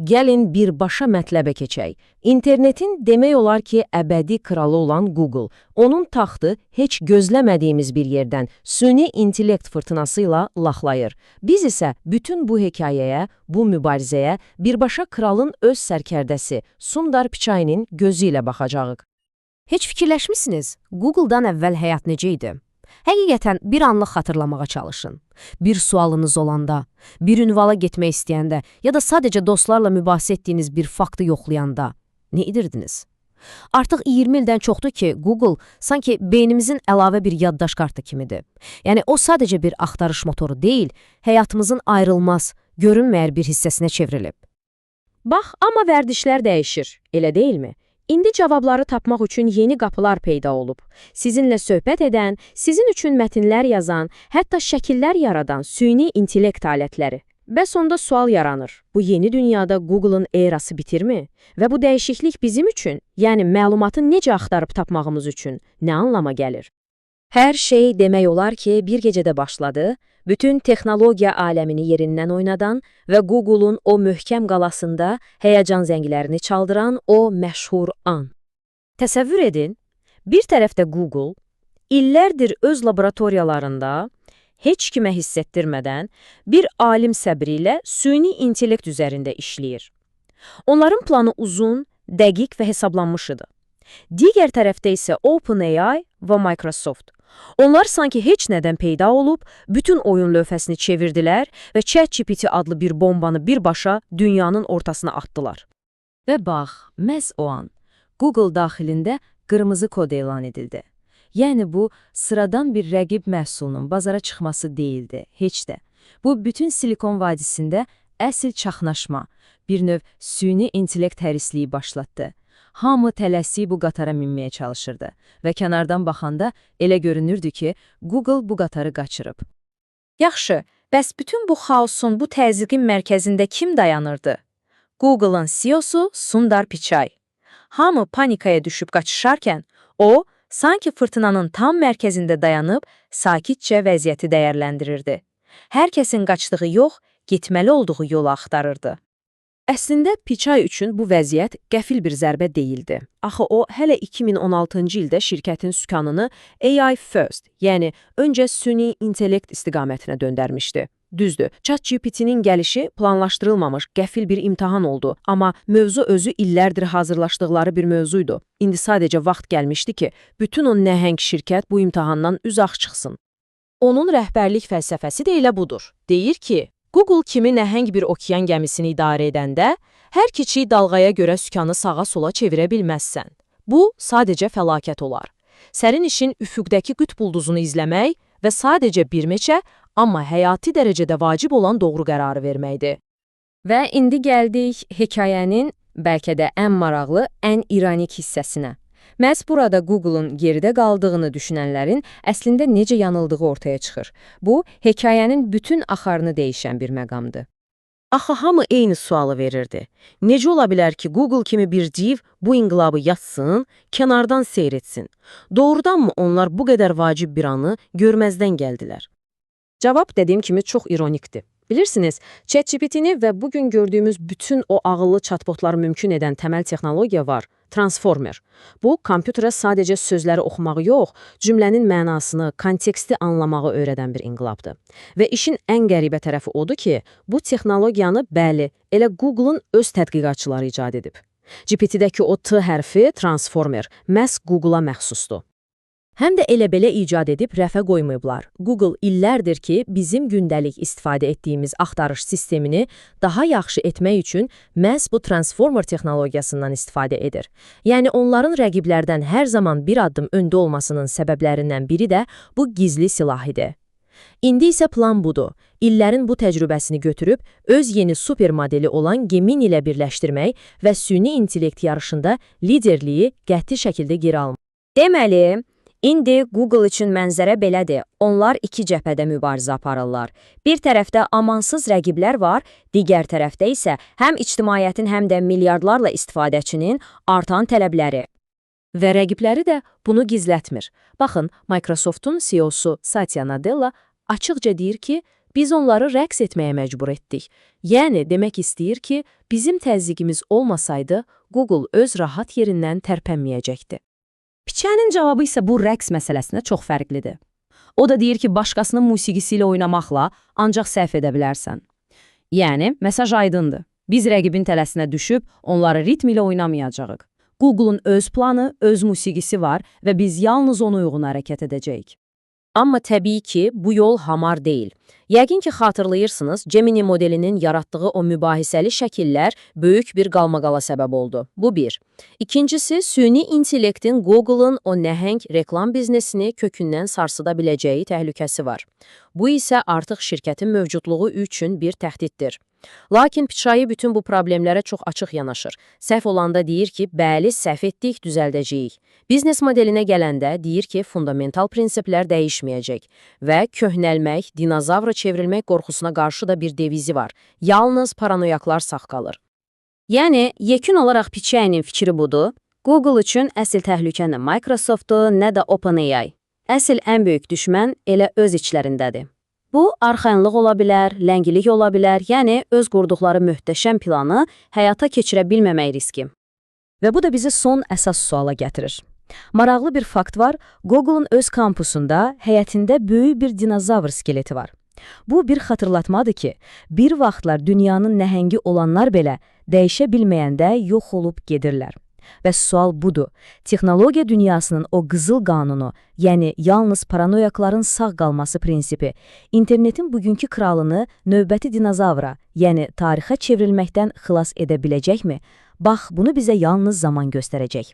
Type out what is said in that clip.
Gəlin birbaşa mətləbə keçək. İnternetin demək olar ki, əbədi kralı olan Google, onun taxtı heç gözləmədiyimiz bir yerdən süni intellekt fırtınası ilə laxlayır. Biz isə bütün bu hekayəyə, bu mübarizəyə birbaşa kralın öz sərkərdəsi Sundar Pichai'nin gözü ilə baxacağıq. Heç fikirləşmisiniz, Google'dan əvvəl həyat necə idi? Həqiqətən bir anlıq xatırlamağa çalışın. Bir sualınız olanda, bir ünvala getmək istəyəndə ya da sadəcə dostlarla mübahisə etdiyiniz bir faktı yoxlayanda nə edirdiniz? Artıq 20 ildən çoxdur ki, Google sanki beynimizin əlavə bir yaddaş kartı kimidir. Yəni o sadəcə bir axtarış motoru deyil, həyatımızın ayrılmaz, görünməyər bir hissəsinə çevrilib. Bax, amma vərdişlər dəyişir, elə deyilmi? İndi cavabları tapmaq üçün yeni qapılar peyda olub. Sizinlə söhbət edən, sizin üçün mətnlər yazan, hətta şəkillər yaradan süni intellekt alətləri. Bəs onda sual yaranır. Bu yeni dünyada Google'ın erası bitirmi? Və bu dəyişiklik bizim üçün, yəni məlumatı necə axtarıb tapmağımız üçün nə anlama gəlir? Hər şey demək olar ki, bir gecədə başladı, bütün texnologiya aləmini yerindən oynadan və Google'un o möhkəm qalasında həyəcan zənglərini çaldıran o məşhur an. Təsəvvür edin, bir tərəfdə Google, illərdir öz laboratoriyalarında, heç kimə hiss etdirmədən, bir alim səbri ilə süni intellekt üzərində işləyir. Onların planı uzun, dəqiq və hesablanmış idi. Digər tərəfdə isə OpenAI və Microsoft. Onlar sanki heç nədən peyda olub, bütün oyun lövhəsini çevirdilər və ChatGPT adlı bir bombanı birbaşa dünyanın ortasına atdılar. Və bax, məhz o an Google daxilində qırmızı kod elan edildi. Yəni bu, sıradan bir rəqib məhsulunun bazara çıxması deyildi, heç də. Bu, bütün Silikon vadisində əsl çaxnaşma, bir növ süni intellekt hərisliyi başlatdı. Hamı tələsik bu qatara minməyə çalışırdı və kənardan baxanda elə görünürdü ki, Google bu qatarı qaçırıb. Yaxşı, bəs bütün bu xaosun, bu təzyiqin mərkəzində kim dayanırdı? Google'ın CEO'su Sundar Pichai. Hamı panikaya düşüb qaçışarkən, o, sanki fırtınanın tam mərkəzində dayanıb, sakitcə vəziyyəti dəyərləndirirdi. Hər kəsin qaçdığı yox, getməli olduğu yolu axtarırdı. Əslində, Pichai üçün bu vəziyyət qəfil bir zərbə deyildi. Axı o, hələ 2016-cı ildə şirkətin sükanını AI First, yəni öncə süni intellekt istiqamətinə döndərmişdi. Düzdür, ChatGPT-nin gəlişi planlaşdırılmamış qəfil bir imtahan oldu, amma mövzu özü illərdir hazırlaşdıqları bir mövzuydu. İndi sadəcə vaxt gəlmişdi ki, bütün o nəhəng şirkət bu imtahandan üzağ çıxsın. Onun rəhbərlik fəlsəfəsi də elə budur. Deyir ki, Google kimi nəhəng bir okean gəmisini idarə edəndə, hər kiçik dalğaya görə sükanı sağa-sola çevirə bilməzsən. Bu, sadəcə fəlakət olar. Sənin işin üfüqdəki qütb ulduzunu izləmək və sadəcə bir meçə, amma həyati dərəcədə vacib olan doğru qərarı verməkdir. Və indi gəldik hekayənin bəlkə də ən maraqlı, ən ironik hissəsinə. Məhz burada Google'un geridə qaldığını düşünənlərin əslində necə yanıldığı ortaya çıxır. Bu, hekayənin bütün axarını dəyişən bir məqamdır. Axı hamı eyni sualı verirdi. Necə ola bilər ki, Google kimi bir div bu inqilabı yatsın, kənardan seyr etsin? Doğrudanmı onlar bu qədər vacib bir anı görməzdən gəldilər? Cavab dediyim kimi çox ironikdir. Bilirsiniz, ChatGPT-ni və bugün gördüyümüz bütün o ağıllı chatbotları mümkün edən təməl texnologiya var, Transformer. Bu, kompüterə sadəcə sözləri oxumağı yox, cümlənin mənasını, konteksti anlamağı öyrədən bir inqilabdır. Və işin ən qəribə tərəfi odur ki, bu texnologiyanı, bəli, elə Google'un öz tədqiqatçıları icad edib. GPT-dəki o T hərfi, Transformer, məhz Google'a məxsusdur. Həm də elə-belə icad edib rəfə qoymayıblar. Google illərdir ki, bizim gündəlik istifadə etdiyimiz axtarış sistemini daha yaxşı etmək üçün məhz bu Transformer texnologiyasından istifadə edir. Yəni, onların rəqiblərdən hər zaman bir addım öndə olmasının səbəblərindən biri də bu gizli silah idi. İndi isə plan budur. İllərin bu təcrübəsini götürüb, öz yeni super modeli olan Gemini ilə birləşdirmək və süni intellekt yarışında liderliyi qəti şəkildə geri almaq. Deməli, İndi Google üçün mənzərə belədir. Onlar iki cəbhədə mübarizə aparırlar. Bir tərəfdə amansız rəqiblər var, digər tərəfdə isə həm ictimaiyyətin, həm də milyardlarla istifadəçinin artan tələbləri. Və rəqibləri də bunu gizlətmir. Baxın, Microsoft'un CEO'su Satya Nadella açıqca deyir ki, Biz onları rəqs etməyə məcbur etdik. Yəni, demək istəyir ki, bizim təzyiqimiz olmasaydı, Google öz rahat yerindən tərpənməyəcəkdi. Piçənin cavabı isə bu rəqs məsələsinə çox fərqlidir. O da deyir ki, başqasının musiqisi ilə oynamaqla ancaq səhv edə bilərsən. Yəni, mesaj aydındır. Biz rəqibin tələsinə düşüb, onları ritm ilə oynamayacağıq. Google'un öz planı, öz musiqisi var və biz yalnız ona uyğun hərəkət edəcəyik. Amma təbii ki, bu yol hamar deyil. Yəqin ki, xatırlayırsınız, Gemini modelinin yaratdığı o mübahisəli şəkillər böyük bir qalmaqala səbəb oldu. Bu bir. İkincisi, süni intellektin Google'ın o nəhəng reklam biznesini kökündən sarsıda biləcəyi təhlükəsi var. Bu isə artıq şirkətin mövcudluğu üçün bir təhdiddir. Lakin Pichai bütün bu problemlərə çox açıq yanaşır. Səhv olanda deyir ki, bəli, səhv etdik, düzəldəcəyik. Biznes modelinə gələndə deyir ki, fundamental prinsiplər dəyişməyəcək və köhnəlmək, dinozavra çevrilmək qorxusuna qarşı da bir devizi var. Yalnız paranoyaklar sağ qalır. Yəni, yekun olaraq Pichai'nin fikri budur. Google üçün əsl təhlükə nə Microsoft'u, nə də OpenAI. Əsl ən böyük düşmən elə öz içlərindədir. Bu, arxayınlıq ola bilər, ləngilik ola bilər, yəni öz qurduqları möhtəşəm planı həyata keçirə bilməmək riski. Və bu da bizi son əsas suala gətirir. Maraqlı bir fakt var, Google'un öz kampusunda həyətində böyük bir dinozavr skeleti var. Bu bir xatırlatmadır ki, bir vaxtlar dünyanın nəhəngi olanlar belə dəyişə bilməyəndə yox olub gedirlər. Və sual budur, texnologiya dünyasının o qızıl qanunu, yəni yalnız paranoyakların sağ qalması prinsipi, internetin bugünkü kralını növbəti dinozavra, yəni tarixə çevrilməkdən xilas edə biləcəkmi? Bax, bunu bizə yalnız zaman göstərəcək.